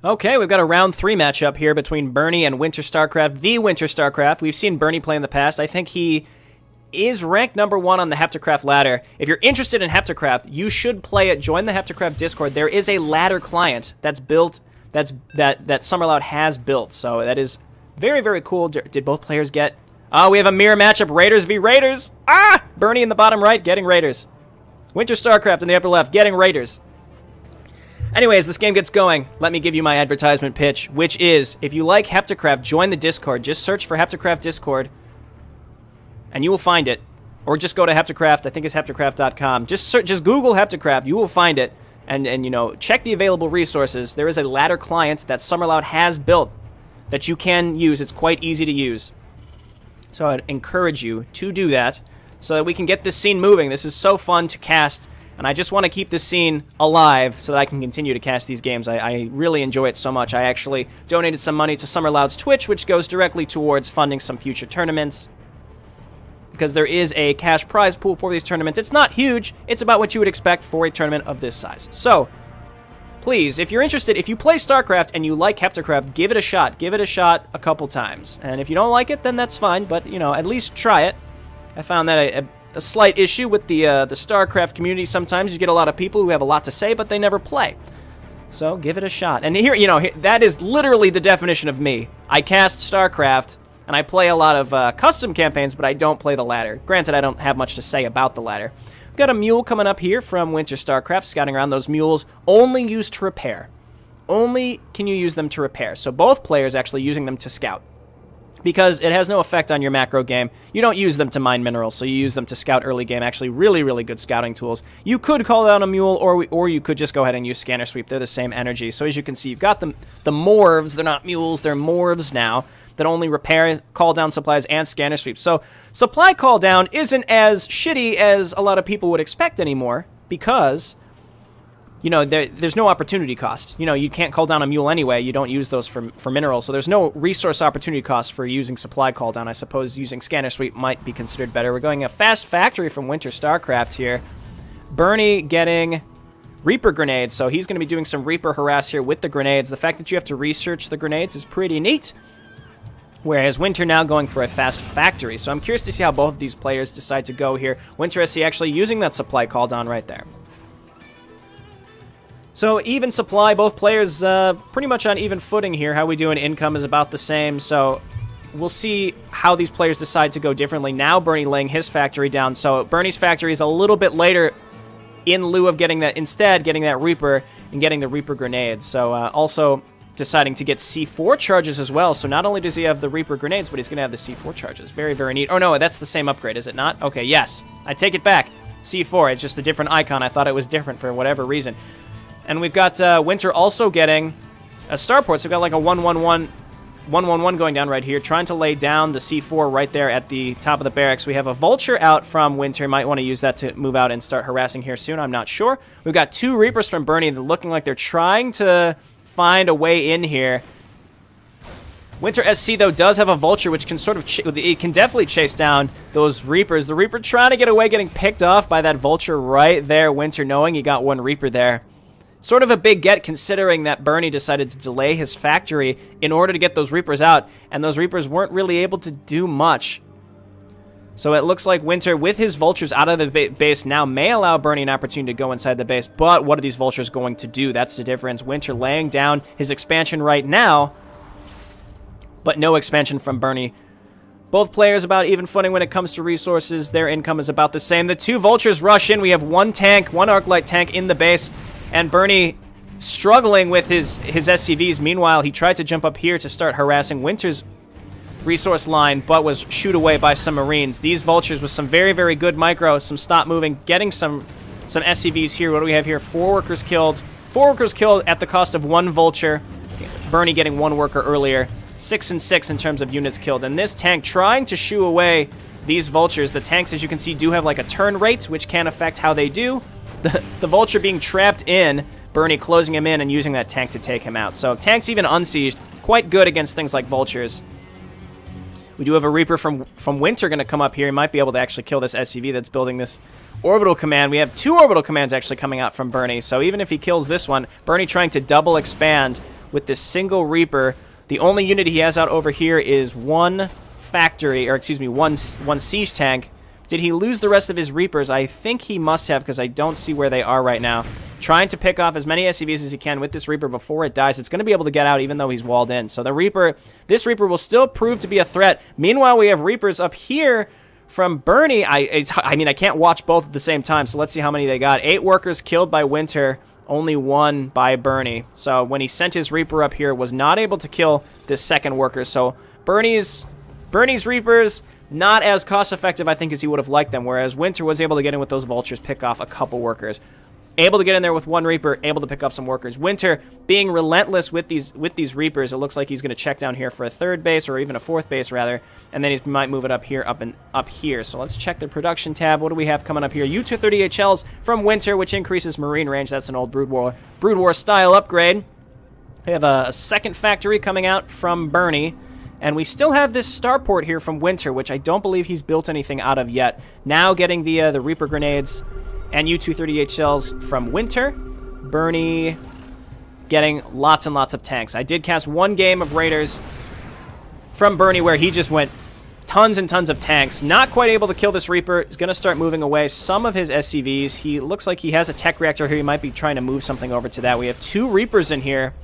Okay, we've got a round 3 matchup here between BuRny and StarCraft, the StarCraft. We've seen BuRny play in the past. I think he is ranked number 1 on the HeptaCraft ladder. If you're interested in HeptaCraft, you should play it. Join the HeptaCraft Discord. There is a ladder client that's built, that Summerloud has built. So that is very, very cool. Did both players get... Oh, we have a mirror matchup. Raiders v. Raiders. Ah! BuRny in the bottom right getting Raiders. StarCraft in the upper left getting Raiders. Anyways, this game gets going. Let me give you my advertisement pitch, which is, if you like HeptaCraft, join the Discord. Just search for HeptaCraft Discord, and you will find it. Or just go to HeptaCraft. I think it's HeptaCraft.com. Just Google HeptaCraft. You will find it, and you know, check the available resources. There is a ladder client that Summerloud has built that you can use. It's quite easy to use. So I'd encourage you to do that so that we can get this scene moving. This is so fun to cast. And I just want to keep this scene alive so that I can continue to cast these games. I really enjoy it so much. I actually donated some money to Summerloud's Twitch, which goes directly towards funding some future tournaments. Because there is a cash prize pool for these tournaments. It's not huge. It's about what you would expect for a tournament of this size. So, please, if you're interested, if you play StarCraft and you like HeptaCraft, give it a shot. Give it a shot a couple times. And if you don't like it, then that's fine. But, you know, at least try it. I found that a slight issue with the StarCraft community. Sometimes you get a lot of people who have a lot to say, but they never play. So give it a shot. And here, you know, that is literally the definition of me. I cast StarCraft, and I play a lot of custom campaigns, but I don't play the ladder. Granted, I don't have much to say about the ladder. We've got a mule coming up here from StarCraft, scouting around. Those mules only used to repair. Only can you use them to repair. So both players actually using them to scout. Because it has no effect on your macro game. You don't use them to mine minerals, so you use them to scout early game. Actually, really, really good scouting tools. You could call down a mule, or you could just go ahead and use scanner sweep. They're the same energy. So as you can see, you've got the morphs. They're not mules, they're morphs now that only repair, call down supplies, and scanner sweep. So supply call down isn't as shitty as a lot of people would expect anymore, because... you know, there's no opportunity cost. You know, you can't call down a mule anyway. You don't use those for minerals. So there's no resource opportunity cost for using supply call down. I suppose using scanner sweep might be considered better. We're going a fast factory from StarCraft here. BuRny getting Reaper grenades. So he's going to be doing some Reaper harass here with the grenades. The fact that you have to research the grenades is pretty neat. Whereas Winter now going for a fast factory. So I'm curious to see how both of these players decide to go here. WinterSC actually using that supply call down right there. So even supply, both players pretty much on even footing here. How we do in income is about the same. So we'll see how these players decide to go differently. Now BuRny laying his factory down. So BuRny's factory is a little bit later in lieu of getting that, instead getting that Reaper and getting the Reaper grenades. So also deciding to get C4 charges as well. So not only does he have the Reaper grenades, but he's going to have the C4 charges. Very, very neat. Oh no, that's the same upgrade, is it not? Okay, yes. I take it back. C4, it's just a different icon. I thought it was different for whatever reason. And we've got Winter also getting a starport, so we've got like a 1-1-1 going down right here, trying to lay down the C4 right there at the top of the barracks. We have a Vulture out from Winter. Might want to use that to move out and start harassing here soon. I'm not sure. We've got 2 Reapers from BuRny that looking like they're trying to find a way in here. WinterSC, though, does have a Vulture, which can sort of... it can definitely chase down those Reapers. The Reaper trying to get away, getting picked off by that Vulture right there. Winter knowing he got one Reaper there. Sort of a big get considering that BuRny decided to delay his factory in order to get those Reapers out, and those Reapers weren't really able to do much. So it looks like Winter, with his Vultures out of the base now, may allow BuRny an opportunity to go inside the base, but what are these Vultures going to do? That's the difference. Winter laying down his expansion right now, but no expansion from BuRny. Both players about even footing when it comes to resources. Their income is about the same. The 2 Vultures rush in. We have 1 tank, 1 Arclight tank in the base. And BuRny struggling with his SCVs. Meanwhile, he tried to jump up here to start harassing Winter's resource line, but was shooed away by some Marines. These Vultures with some very, very good micro, some stop moving, getting some SCVs here. What do we have here? 4 workers killed. 4 workers killed at the cost of 1 Vulture. BuRny getting 1 worker earlier. 6 and 6 in terms of units killed. And this tank trying to shoo away these Vultures. The tanks, as you can see, do have like a turn rate, which can affect how they do. The Vulture being trapped in, BuRny closing him in and using that tank to take him out. So tanks even unsieged, quite good against things like Vultures. We do have a Reaper from Winter going to come up here. He might be able to actually kill this SCV that's building this orbital command. We have 2 orbital commands actually coming out from BuRny. So even if he kills this one, BuRny trying to double expand with this single Reaper. The only unit he has out over here is one factory, or excuse me, one siege tank. Did he lose the rest of his Reapers? I think he must have, because I don't see where they are right now. Trying to pick off as many SCVs as he can with this Reaper before it dies. It's going to be able to get out even though he's walled in. So the Reaper, this Reaper will still prove to be a threat. Meanwhile, we have Reapers up here from BuRny. I mean, I can't watch both at the same time, so let's see how many they got. 8 workers killed by Winter, only 1 by BuRny. So when he sent his Reaper up here, was not able to kill this second worker. So BuRny's Reapers, not as cost-effective, I think, as he would have liked them, whereas Winter was able to get in with those Vultures, pick off a couple workers. Able to get in there with 1 Reaper, able to pick up some workers. Winter being relentless with these Reapers. It looks like he's going to check down here for a 3rd base, or even a 4th base, rather, and then he might move it up here, up here. So let's check the production tab. What do we have coming up here? U-238 shells from Winter, which increases Marine range. That's an old Brood War style upgrade. We have a 2nd factory coming out from BuRny. And we still have this starport here from Winter, which I don't believe he's built anything out of yet. Now getting the Reaper grenades and U-238 shells from Winter. BuRny getting lots and lots of tanks. I did cast 1 game of Raiders from BuRny where he just went tons and tons of tanks. Not quite able to kill this Reaper. He's going to start moving away some of his SCVs. He looks like he has a tech reactor here. He might be trying to move something over to that. We have 2 Reapers in here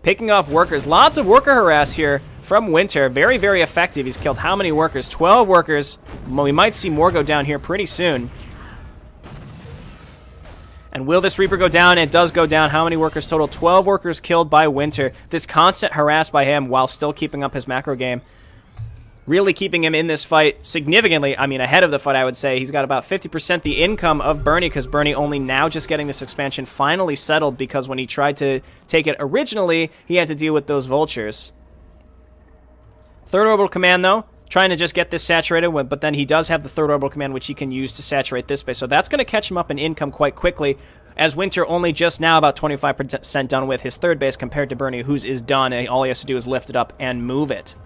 picking off workers. Lots of worker harass here from Winter. Very, very effective. He's killed how many workers? 12 workers. Well, we might see more go down here pretty soon. And will this Reaper go down? It does go down. How many workers total? 12 workers killed by Winter. This constant harass by him while still keeping up his macro game. Really keeping him in this fight significantly. I mean, ahead of the fight, I would say. He's got about 50% the income of BuRny, because BuRny only now just getting this expansion finally settled, because when he tried to take it originally, he had to deal with those Vultures. 3rd Orbital Command, though, trying to just get this saturated, but then he does have the 3rd Orbital Command, which he can use to saturate this base. So that's going to catch him up in income quite quickly, as Winter only just now about 25% done with his 3rd base compared to BuRny, whose is done, and all he has to do is lift it up and move it.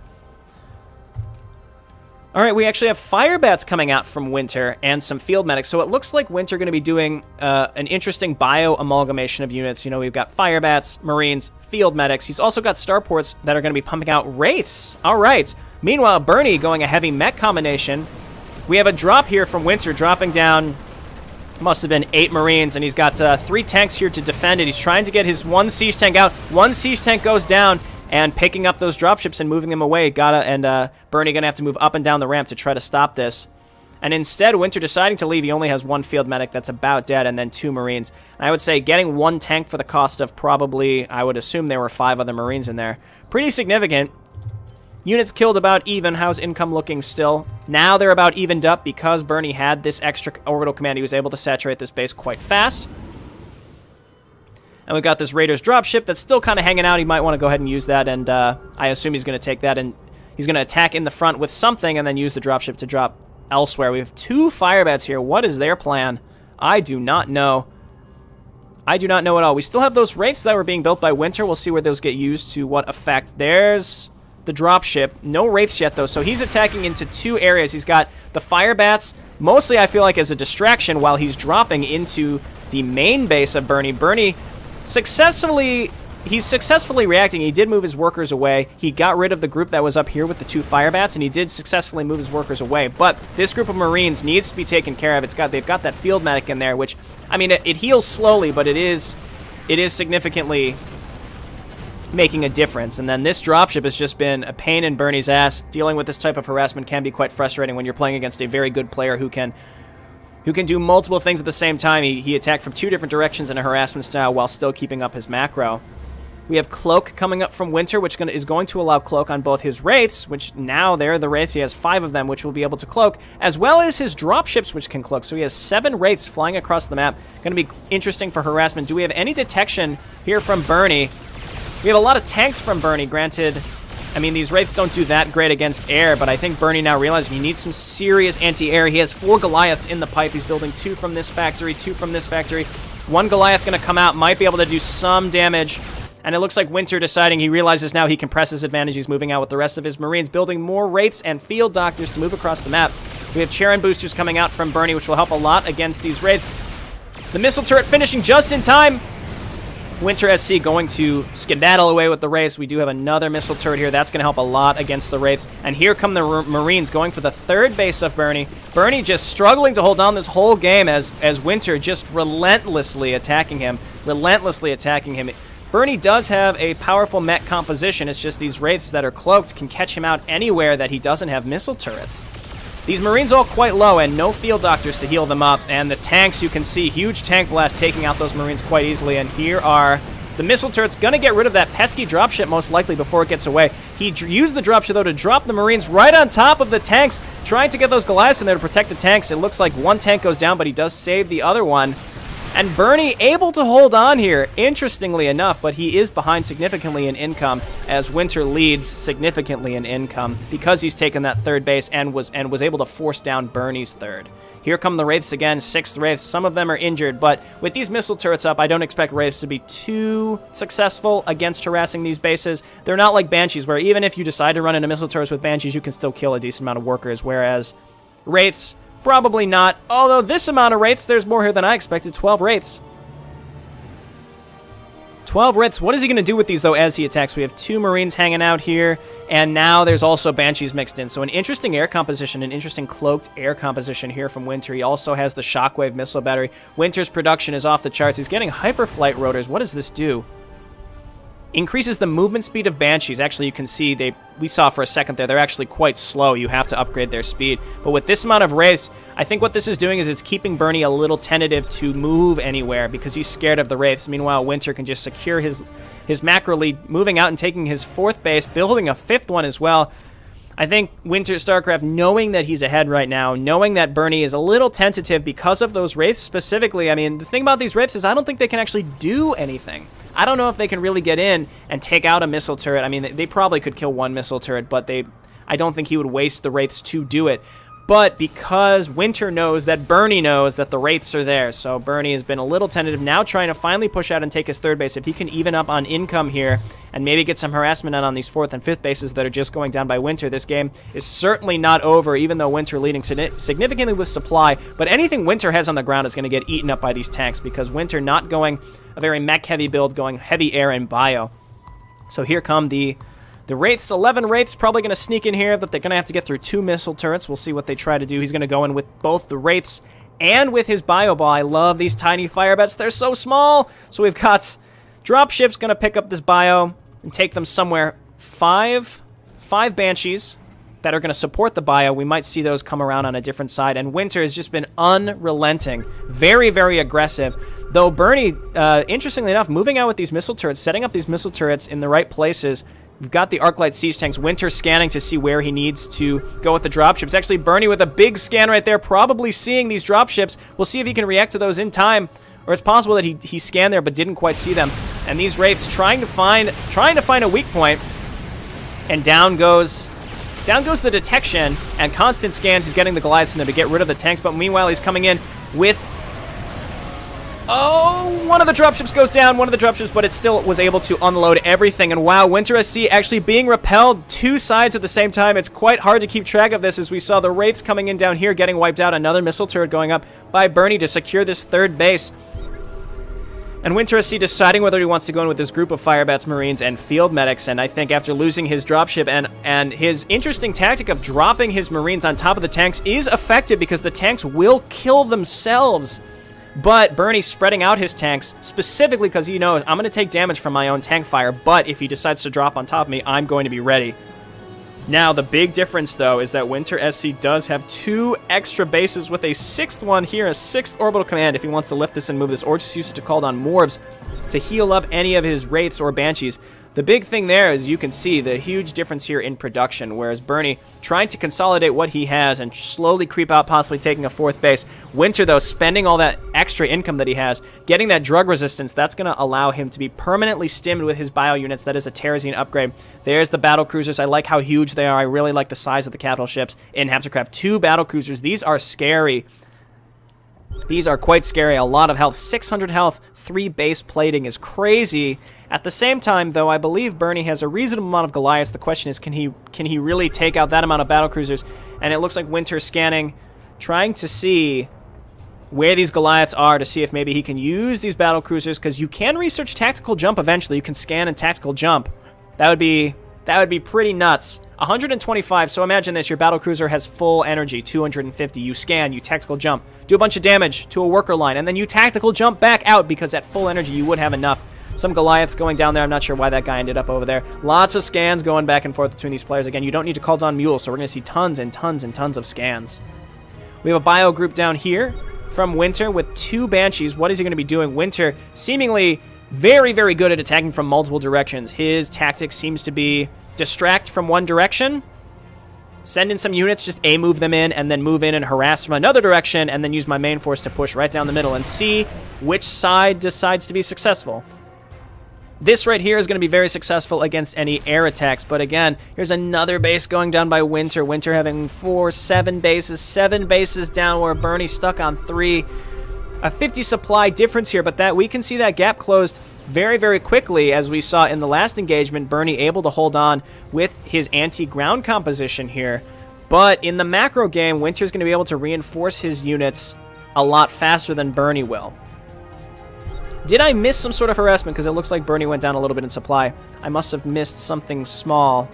All right, we actually have Fire Bats coming out from Winter and some Field Medics. So it looks like Winter going to be doing an interesting bio-amalgamation of units. You know, we've got Fire Bats, Marines, Field Medics. He's also got Starports that are going to be pumping out Wraiths. All right. Meanwhile, BuRny going a heavy mech combination. We have a drop here from Winter, dropping down, must have been 8 Marines, and he's got 3 tanks here to defend it. He's trying to get his 1 siege tank out. 1 siege tank goes down, and picking up those dropships and moving them away. BuRny gonna have to move up and down the ramp to try to stop this. And instead, Winter deciding to leave. He only has 1 field medic that's about dead, and then 2 Marines. And I would say getting 1 tank for the cost of probably, I would assume there were 5 other Marines in there. Pretty significant. Units killed about even. How's income looking still? Now they're about evened up because BuRny had this extra orbital command. He was able to saturate this base quite fast. And we got this Raiders dropship that's still kind of hanging out. He might want to go ahead and use that, and I assume he's going to take that, and he's going to attack in the front with something and then use the dropship to drop elsewhere. We have 2 Firebats here. What is their plan? I do not know. I do not know at all. We still have those Wraiths that were being built by Winter. We'll see where those get used to what effect. There's the dropship. No Wraiths yet, though, so he's attacking into 2 areas. He's got the Firebats, mostly I feel like as a distraction, while he's dropping into the main base of BuRny. BuRny he's successfully reacting. He did move his workers away. He got rid of the group that was up here with the 2 Firebats, and he did successfully move his workers away. But this group of Marines needs to be taken care of. They've got that field medic in there, which, I mean, it heals slowly, but it is significantly making a difference. And then this dropship has just been a pain in BuRny's ass. Dealing with this type of harassment can be quite frustrating when you're playing against a very good player who can do multiple things at the same time. He attacked from 2 different directions in a harassment style while still keeping up his macro. We have Cloak coming up from Winter, which is going to allow Cloak on both his Wraiths, which now they're the Wraiths. He has 5 of them, which will be able to cloak, as well as his dropships, which can cloak. So he has 7 Wraiths flying across the map. Going to be interesting for harassment. Do we have any detection here from BuRny? We have a lot of tanks from BuRny, granted. I mean, these Wraiths don't do that great against air, but I think BuRny now realizing he needs some serious anti-air. He has 4 Goliaths in the pipe. He's building 2 from this factory, 2 from this factory. 1 Goliath going to come out, might be able to do some damage. And it looks like Winter deciding he realizes now he can press his advantage. He's moving out with the rest of his Marines, building more Wraiths and Field Doctors to move across the map. We have Charon boosters coming out from BuRny, which will help a lot against these Wraiths. The missile turret finishing just in time. WinterSC going to skedaddle away with the Wraiths. We do have another missile turret here. That's going to help a lot against the Wraiths. And here come the Marines going for the third base of BuRny. BuRny just struggling to hold on this whole game as Winter just relentlessly attacking him. BuRny does have a powerful mech composition. It's just these Wraiths that are cloaked can catch him out anywhere that he doesn't have missile turrets. These Marines all quite low and no field doctors to heal them up. And the tanks, you can see, huge tank blast taking out those Marines quite easily. And here are the missile turrets. Going to get rid of that pesky dropship most likely before it gets away. He used the dropship, though, to drop the Marines right on top of the tanks, trying to get those Goliaths in there to protect the tanks. It looks like one tank goes down, but he does save the other one. And BuRny able to hold on here, interestingly enough, but he is behind significantly in income as Winter leads significantly in income because he's taken that third base and was able to force down BuRny's third. Here come the Wraiths again, 6th Wraiths. Some of them are injured, but with these missile turrets up, I don't expect Wraiths to be too successful against harassing these bases. They're not like Banshees, where even if you decide to run into missile turrets with Banshees, you can still kill a decent amount of workers, whereas Wraiths, probably not. Although this amount of Wraiths, there's more here than I expected. 12 Wraiths. 12 Wraiths. What is he going to do with these, though, as he attacks? We have 2 Marines hanging out here, and now there's also Banshees mixed in. So an interesting air composition, an interesting cloaked air composition here from Winter. He also has the Shockwave missile battery. Winter's production is off the charts. He's getting hyperflight rotors. What does this do? Increases the movement speed of Banshees. Actually, you can see we saw for a second there, they're actually quite slow. You have to upgrade their speed. But with this amount of Wraiths, I think what this is doing is it's keeping BuRny a little tentative to move anywhere because he's scared of the Wraiths. Meanwhile, Winter can just secure his macro lead, moving out and taking his 4th base, building a 5th one as well. I think StarCraft, knowing that he's ahead right now, knowing that BuRny is a little tentative because of those Wraiths specifically. I mean, the thing about these Wraiths is I don't think they can actually do anything. I don't know if they can really get in and take out a missile turret. I mean, they probably could kill one missile turret, but I don't think he would waste the Wraiths to do it. But because Winter knows that BuRny knows that the Wraiths are there, so BuRny has been a little tentative, now trying to finally push out and take his 3rd base. If he can even up on income here and maybe get some harassment out on these 4th and 5th bases that are just going down by Winter, this game is certainly not over, even though Winter leading significantly with supply. But anything Winter has on the ground is going to get eaten up by these tanks because Winter not going a very mech-heavy build, going heavy air and bio. So here come the Wraiths, 11 Wraiths, probably going to sneak in here, but they're going to have to get through 2 missile turrets. We'll see what they try to do. He's going to go in with both the Wraiths and with his bio ball. I love these tiny fire bets. They're so small. So we've got Dropship's going to pick up this bio and take them somewhere. 5 Banshees that are going to support the bio. We might see those come around on a different side. And Winter has just been unrelenting. Very, very aggressive. Though BuRny, interestingly enough, moving out with these missile turrets, setting up these missile turrets in the right places. We've got the Arclight siege tanks. Winter scanning to see where he needs to go with the dropships. Actually, BuRny with a big scan right there, probably seeing these dropships. We'll see if he can react to those in time, or it's possible that he scanned there but didn't quite see them. And these Wraiths trying to find a weak point, and down goes the detection and constant scans. He's getting the Goliaths in there to get rid of the tanks, but meanwhile he's coming in with. Oh, one of the dropships goes down, but it still was able to unload everything. And wow, WinterSC actually being repelled 2 sides at the same time. It's quite hard to keep track of this as we saw the Wraiths coming in down here, getting wiped out. Another missile turret going up by BuRny to secure this 3rd base. And WinterSC deciding whether he wants to go in with this group of Firebats Marines and Field Medics. And I think after losing his dropship and his interesting tactic of dropping his Marines on top of the tanks is effective because the tanks will kill themselves. But BuRny spreading out his tanks, specifically because he knows I'm going to take damage from my own tank fire, but if he decides to drop on top of me, I'm going to be ready. Now, the big difference, though, is that WinterSC does have 2 extra bases with a 6th one here, a 6th orbital command if he wants to lift this and move this, or just use it to call down Morvs to heal up any of his Wraiths or Banshees. The big thing there is you can see the huge difference here in production, whereas BuRny trying to consolidate what he has and slowly creep out, possibly taking a 4th base. Winter, though, spending all that extra income that he has, getting that drug resistance, that's going to allow him to be permanently stimmed with his bio units. That is a Terrazine upgrade. There's the battle cruisers. I like how huge they are. I really like the size of the capital ships in HeptaCraft. 2 battle cruisers. These are scary. These are quite scary. A lot of health. 600 health. 3 base plating is crazy. At the same time, though, I believe BuRny has a reasonable amount of Goliaths. The question is, can he really take out that amount of battle cruisers? And it looks like Winter scanning, trying to see where these Goliaths are to see if maybe he can use these battle cruisers, because you can research tactical jump eventually. You can scan and tactical jump. That would be pretty nuts. 125, so imagine this. Your battle cruiser has full energy, 250. You scan, you tactical jump, do a bunch of damage to a worker line, and then you tactical jump back out, because at full energy you would have enough. Some Goliaths going down there. I'm not sure why that guy ended up over there. Lots of scans going back and forth between these players. Again, you don't need to call down mules, so we're going to see tons and tons and tons of scans. We have a bio group down here from Winter with 2 Banshees. What is he going to be doing? Winter seemingly very, very good at attacking from multiple directions. His tactic seems to be distract from one direction, send in some units, just A-move them in, and then move in and harass from another direction, and then use my main force to push right down the middle and see which side decides to be successful. This right here is going to be very successful against any air attacks, but again, here's another base going down by Winter. Winter having 7 bases down, where BuRny's stuck on 3. A 50 supply difference here, but that we can see that gap closed very, very quickly, as we saw in the last engagement. BuRny able to hold on with his anti-ground composition here, but in the macro game, Winter's going to be able to reinforce his units a lot faster than BuRny will. Did I miss some sort of harassment? Because it looks like BuRny went down a little bit in supply. I must have missed something small.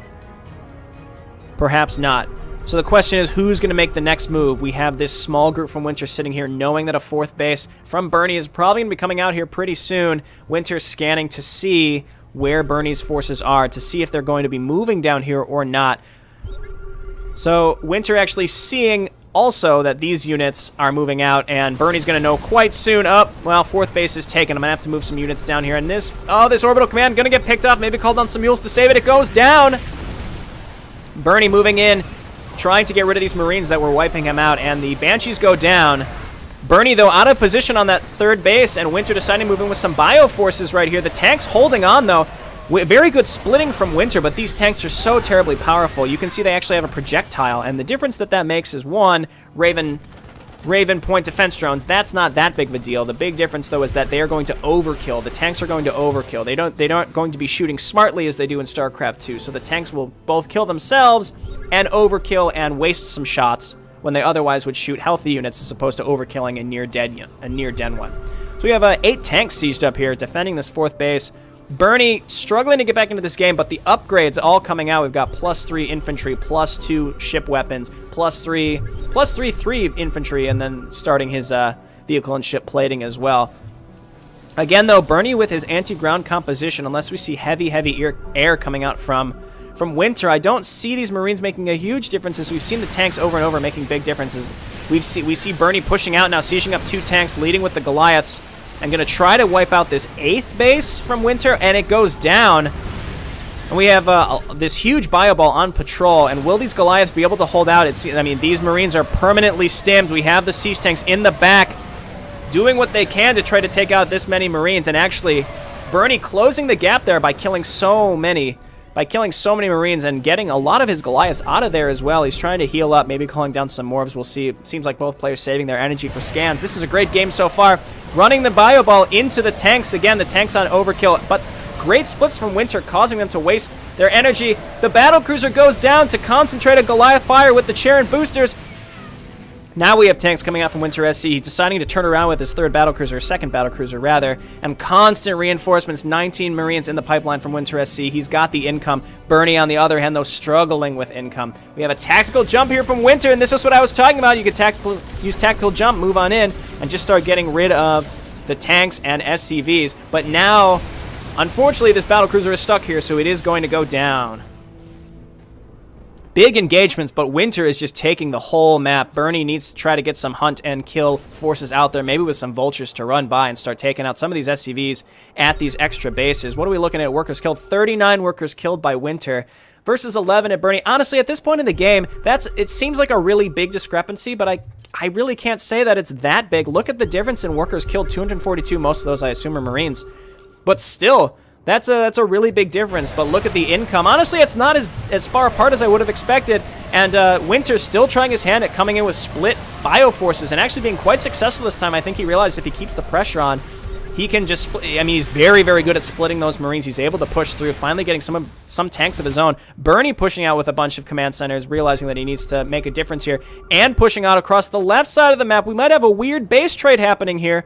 Perhaps not. So the question is, who's going to make the next move? We have this small group from Winter sitting here, knowing that a 4th base from BuRny is probably going to be coming out here pretty soon. Winter scanning to see where BuRny's forces are, to see if they're going to be moving down here or not. So Winter actually seeing also that these units are moving out, and BuRny's going to know quite soon. Well, 4th base is taken. I'm going to have to move some units down here. And this orbital command going to get picked off. Maybe call down some mules to save it. It goes down. BuRny moving in, trying to get rid of these Marines that were wiping him out, and the Banshees go down. BuRny, though, out of position on that 3rd base, and Winter deciding to move in with some bio forces right here. The tanks holding on, though. Very good splitting from Winter, but these tanks are so terribly powerful. You can see they actually have a projectile, and the difference that makes is, 1, Raven point defense drones. That's not that big of a deal. The big difference, though, is that they are going to overkill. The tanks are going to overkill. They aren't going to be shooting smartly as they do in StarCraft 2, so the tanks will both kill themselves and overkill and waste some shots when they otherwise would shoot healthy units, as opposed to overkilling a near-dead one. So we have 8 tanks sieged up here defending this 4th base. BuRny struggling to get back into this game, but the upgrades all coming out. We've got +3 infantry, +2 ship weapons, +3 infantry, and then starting his vehicle and ship plating as well. Again, though, BuRny with his anti-ground composition, unless we see heavy air coming out from Winter, I don't see these Marines making a huge difference, as we've seen the tanks over and over making big differences. We see BuRny pushing out now, sieging up 2 tanks, leading with the Goliaths. I'm going to try to wipe out this 8th base from Winter, and it goes down. And we have this huge bio ball on patrol, and will these Goliaths be able to hold out? I mean, these Marines are permanently stimmed. We have the siege tanks in the back doing what they can to try to take out this many Marines, and actually BuRny closing the gap there by killing so many Marines and getting a lot of his Goliaths out of there as well. He's trying to heal up, maybe calling down some morphs. We'll see. It seems like both players saving their energy for scans. This is a great game so far. Running the bio ball into the tanks. Again, the tanks on overkill, but great splits from Winter, causing them to waste their energy. The battle cruiser goes down to concentrate a Goliath fire with the Charon boosters. Now we have tanks coming out from WinterSC. He's deciding to turn around with his 3rd battlecruiser, 2nd battlecruiser rather, and constant reinforcements. 19 Marines in the pipeline from WinterSC. He's got the income. BuRny, on the other hand, though, struggling with income. We have a tactical jump here from Winter, and this is what I was talking about. You could use tactical jump, move on in, and just start getting rid of the tanks and SCVs. But now, unfortunately, this battlecruiser is stuck here, so it is going to go down. Big engagements, but Winter is just taking the whole map. BuRny needs to try to get some hunt and kill forces out there, maybe with some vultures to run by and start taking out some of these SCVs at these extra bases. What are we looking at? Workers killed. 39 workers killed by Winter versus 11 at BuRny. Honestly, at this point in the game, it seems like a really big discrepancy, but I really can't say that it's that big. Look at the difference in workers killed. 242. Most of those, I assume, are Marines. But still, that's a really big difference. But look at the income. Honestly, it's not as far apart as I would have expected. And Winter's still trying his hand at coming in with split bio forces and actually being quite successful this time. I think he realized if he keeps the pressure on, he can just, I mean, he's very, very good at splitting those Marines. He's able to push through, finally getting some tanks of his own. BuRny pushing out with a bunch of command centers, realizing that he needs to make a difference here, and pushing out across the left side of the map. We might have a weird base trade happening here.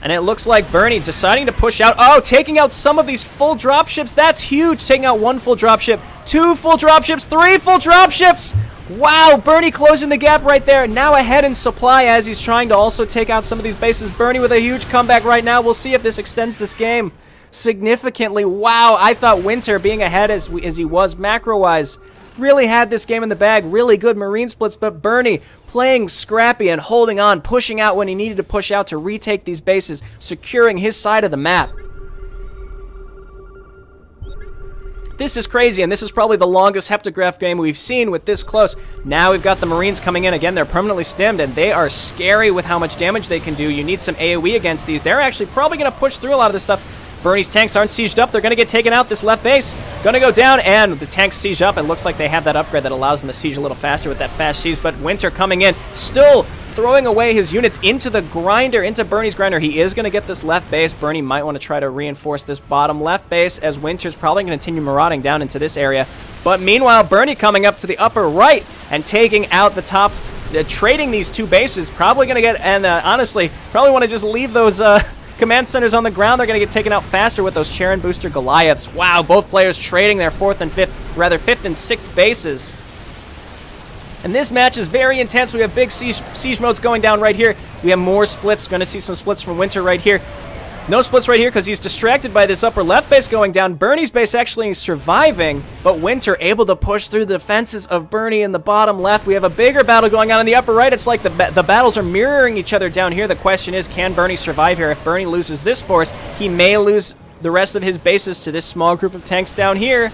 And it looks like BuRny deciding to push out. Oh, taking out some of these full dropships. That's huge. Taking out 1 full dropship, 2 full dropships, 3 full dropships. Wow, BuRny closing the gap right there. Now ahead in supply as he's trying to also take out some of these bases. BuRny with a huge comeback right now. We'll see if this extends this game significantly. Wow, I thought Winter being ahead as he was macro-wise really had this game in the bag. Really good Marine splits, but BuRny playing scrappy and holding on, pushing out when he needed to push out to retake these bases, securing his side of the map. This is crazy, and this is probably the longest HeptaCraft game we've seen with this close. Now we've got the Marines coming in. Again, they're permanently stimmed, and they are scary with how much damage they can do. You need some AoE against these. They're actually probably going to push through a lot of this stuff. BuRny's tanks aren't sieged up. They're going to get taken out. This left base going to go down, and the tanks siege up. It looks like they have that upgrade that allows them to siege a little faster with that fast siege, but Winter coming in, still throwing away his units into the grinder, into BuRny's grinder. He is going to get this left base. BuRny might want to try to reinforce this bottom left base, as Winter's probably going to continue marauding down into this area. But meanwhile, BuRny coming up to the upper right and taking out the top, trading these 2 bases. Probably going to get, and honestly, probably want to just leave those command centers on the ground. They're going to get taken out faster with those Charon booster Goliaths. Wow, both players trading their 5th and 6th bases. And this match is very intense. We have big siege modes going down right here. We have more splits. Going to see some splits from Winter right here. No splits right here because he's distracted by this upper left base going down. BuRny's base actually surviving, but Winter able to push through the defenses of BuRny in the bottom left. We have a bigger battle going on in the upper right. It's like the battles are mirroring each other down here. The question is, can BuRny survive here? If BuRny loses this force, he may lose the rest of his bases to this small group of tanks down here.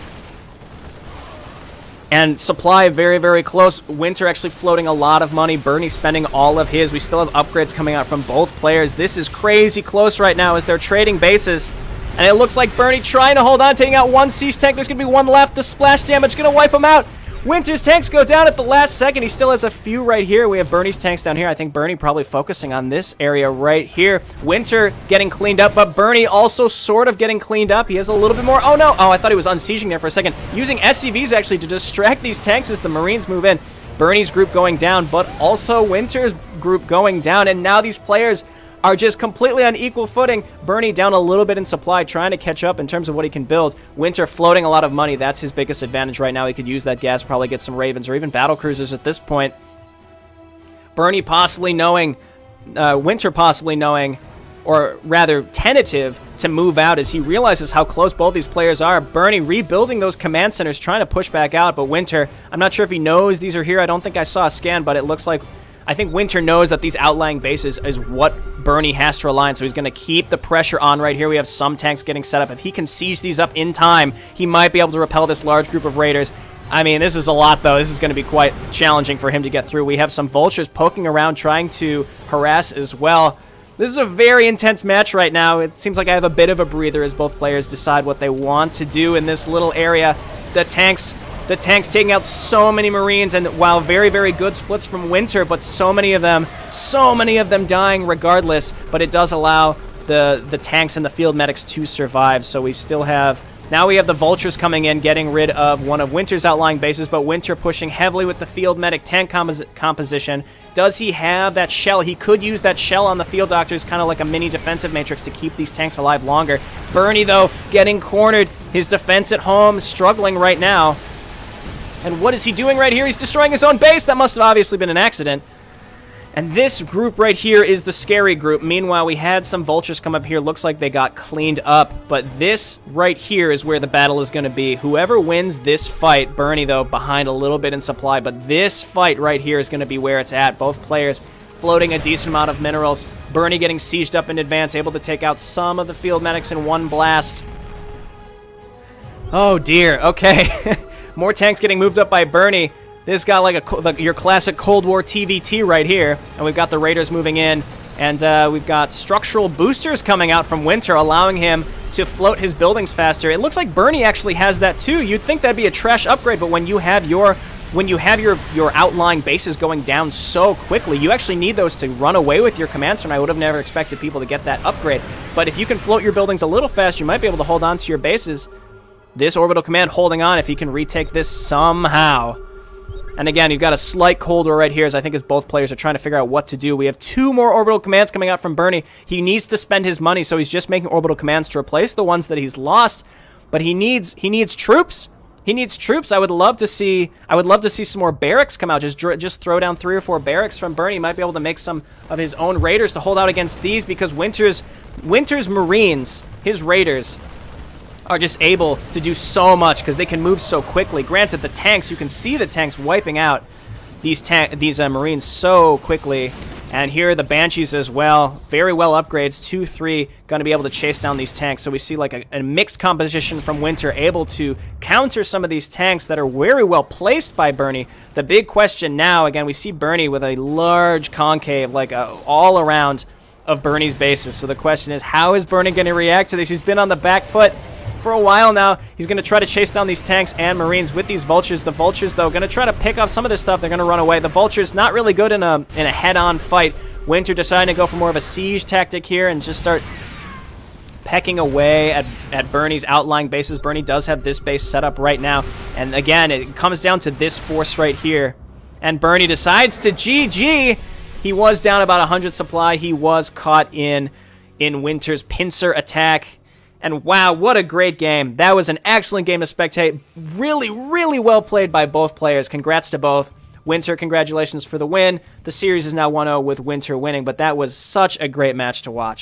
And supply very, very close. Winter actually floating a lot of money. BuRny spending all of his. We still have upgrades coming out from both players. This is crazy close right now as they're trading bases. And it looks like BuRny trying to hold on, taking out 1 siege tank. There's going to be 1 left. The splash damage going to wipe him out. Winter's tanks go down at the last second. He still has a few right here. We have BuRny's tanks down here. I think BuRny probably focusing on this area right here. Winter getting cleaned up, but BuRny also sort of getting cleaned up. He has a little bit more. Oh, no. Oh, I thought he was unsieging there for a second. Using SCVs actually to distract these tanks as the Marines move in. BuRny's group going down, but also Winter's group going down. And now these players are just completely on equal footing. BuRny down a little bit in supply, trying to catch up in terms of what he can build. Winter floating a lot of money. That's his biggest advantage right now. He could use that gas, probably get some Ravens or even battle cruisers at this point. BuRny possibly knowing, Winter possibly knowing, or rather tentative to move out as he realizes how close both these players are. BuRny rebuilding those command centers, trying to push back out, but Winter, I'm not sure if he knows these are here. I don't think I saw a scan, but it looks like, I think Winter knows that these outlying bases is what BuRny has to rely on, so he's going to keep the pressure on right here. We have some tanks getting set up. If he can siege these up in time, he might be able to repel this large group of raiders. I mean, this is a lot, though. This is going to be quite challenging for him to get through. We have some vultures poking around, trying to harass as well. This is a very intense match right now. It seems like I have a bit of a breather as both players decide what they want to do in this little area. The tanks taking out so many Marines, and while very, very good splits from Winter, but so many of them dying regardless, but it does allow the tanks and the field medics to survive. So we still have, now we have the vultures coming in, getting rid of one of Winter's outlying bases, but Winter pushing heavily with the field medic tank composition. Does he have that shell? He could use that shell on the field doctors, kind of like a mini defensive matrix to keep these tanks alive longer. BuRny, though, getting cornered. His defense at home struggling right now. And what is he doing right here? He's destroying his own base. That must have obviously been an accident. And this group right here is the scary group. Meanwhile, we had some vultures come up here. Looks like they got cleaned up. But this right here is where the battle is going to be. Whoever wins this fight, BuRny, though, behind a little bit in supply. But this fight right here is going to be where it's at. Both players floating a decent amount of minerals. BuRny getting sieged up in advance, able to take out some of the field medics in one blast. Oh, dear. Okay. More tanks getting moved up by BuRny. This got like your classic Cold War TVT right here. And we've got the Raiders moving in. And we've got structural boosters coming out from Winter, allowing him to float his buildings faster. It looks like BuRny actually has that too. You'd think that'd be a trash upgrade, but when you have your when you have your outlying bases going down so quickly, you actually need those to run away with your command center. I would have never expected people to get that upgrade. But if you can float your buildings a little fast, you might be able to hold on to your bases. This orbital command holding on if he can retake this somehow. And again, you've got a slight cold war right here as I think as both players are trying to figure out what to do. We have 2 more orbital commands coming out from BuRny. He needs to spend his money, so he's just making orbital commands to replace the ones that he's lost. But he needs troops. He needs troops. I would love to see some more barracks come out. Just throw down 3 or 4 barracks from BuRny. He might be able to make some of his own raiders to hold out against these because Winter's Marines, his raiders, are just able to do so much because they can move so quickly. Granted, the tanks, you can see the tanks wiping out these Marines so quickly. And here are the Banshees as well. Very well upgrades. 2, 3 going to be able to chase down these tanks. So we see like a mixed composition from Winter, able to counter some of these tanks that are very well placed by BuRny. The big question now, again, we see BuRny with a large concave, like all around of BuRny's bases. So the question is, how is BuRny going to react to this? He's been on the back foot for a while now. He's going to try to chase down these tanks and Marines with these Vultures. The Vultures, though, going to try to pick off some of this stuff. They're going to run away. The Vultures not really good in a head-on fight. Winter deciding to go for more of a siege tactic here and just start pecking away at BuRny's outlying bases. BuRny does have this base set up right now. And again, it comes down to this force right here. And BuRny decides to GG. He was down about 100 supply. He was caught in Winter's pincer attack. And wow, what a great game. That was an excellent game to spectate. Really, really well played by both players. Congrats to both. Winter, congratulations for the win. The series is now 1-0 with Winter winning, but that was such a great match to watch.